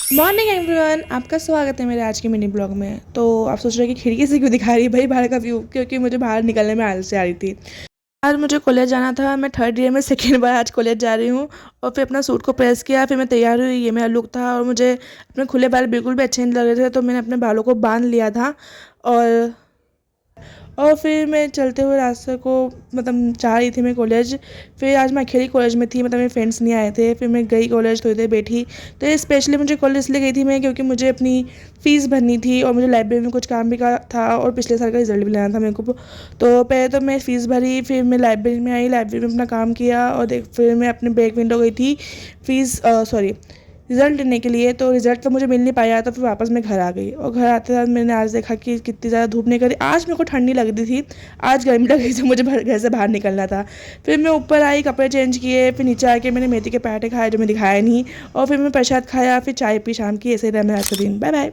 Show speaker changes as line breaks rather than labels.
Morning everyone, आपका स्वागत है मेरे आज के मिनी ब्लॉग में। तो आप सोच रहे हैं कि खिड़की से क्यों दिखा रही है भाई बाहर का व्यू, क्योंकि मुझे बाहर निकलने में आलस आ रही थी। आज मुझे कॉलेज जाना था। मैं थर्ड ईयर में सेकेंड बार आज कॉलेज जा रही हूँ। और फिर अपना सूट को प्रेस किया, फिर मैं तैयार हुई। ये मेरा लुक था और मुझे अपने खुले बाल बिल्कुल भी अच्छे नहीं लग रहे थे, तो मैंने अपने बालों को बांध लिया था। और फिर मैं चलते हुए रास्ते को मतलब जा रही थी मैं कॉलेज। फिर आज मैं अकेली कॉलेज में थी, मतलब मेरे फ्रेंड्स नहीं आए थे। फिर मैं गई कॉलेज, थोड़ी देर बैठी। तो ये स्पेशली मुझे कॉलेज इसलिए गई थी मैं, क्योंकि मुझे अपनी फ़ीस भरनी थी और मुझे लाइब्रेरी में कुछ काम भी का था और पिछले साल का रिजल्ट भी लेना था मेरे को। तो पहले तो मैं फ़ीस भरी, फिर मैं लाइब्रेरी में आई, लाइब्रेरी में अपना काम किया और देख फिर मैं अपने बैक विंडो गई थी फ़ीस सॉरी रिज़ल्ट लेने के लिए। तो रिज़ल्ट तो मुझे मिल नहीं पाया, तो फिर वापस मैं घर आ गई। और घर आते साथ मैंने आज देखा कि कितनी ज़्यादा धूप निकली। आज मेरे को ठंडी लग रही थी, आज गर्मी लग रही थी, मुझे घर से बाहर निकलना था। फिर मैं ऊपर आई, कपड़े चेंज किए, फिर नीचे आके मैंने मेथी के पराठे खाए जो मैं दिखाया नहीं। और फिर मैं प्रसाद खाया, फिर चाय पी शाम की। ऐसे ही रहा मेरा आज का दिन। Bye bye.